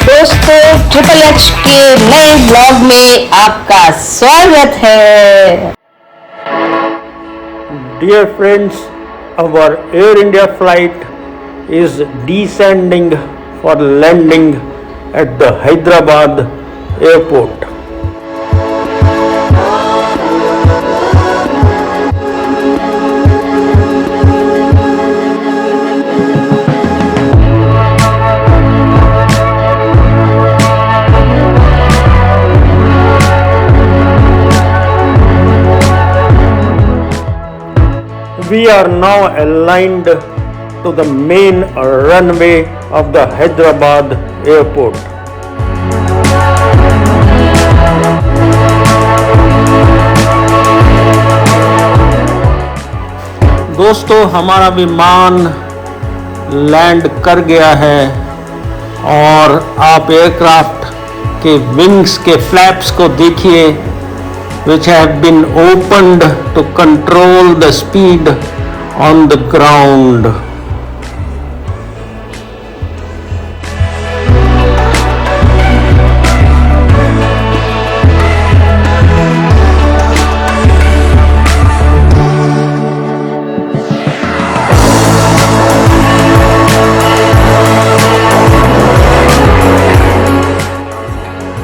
दोस्तों triple H के नए ब्लॉग में आपका स्वागत है। Dear friends, our Air India flight is descending for landing at the Hyderabad airport. We are now aligned to the main runway of the Hyderabad airport. दोस्तों हमारा विमान लैंड कर गया है और आप एयरक्राफ्ट के विंग्स के फ्लैप्स को देखिए, which have been opened to control the speed on the ground.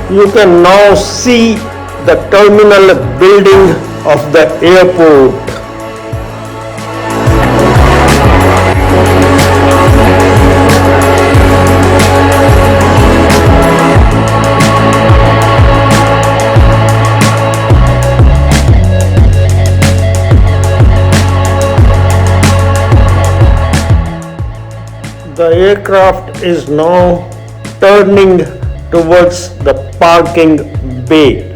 You can now see the terminal building of the airport. The aircraft is now turning towards the parking bay.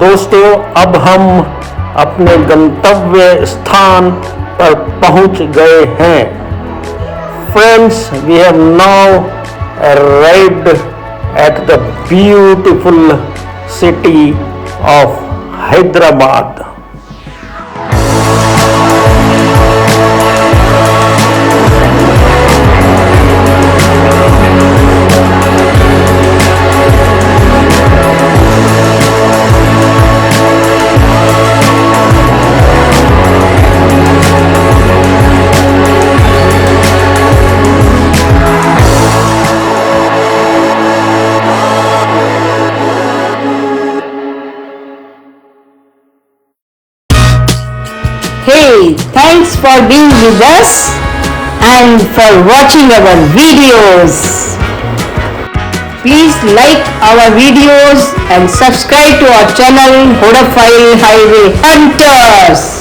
दोस्तों अब हम अपने गंतव्य स्थान पर पहुंच गए हैं। Friends, we have now arrived at the beautiful city of Hyderabad. Hey, thanks for being with us and for watching our videos. Please like our videos and subscribe to our channel Hyderabad Highway Hunters.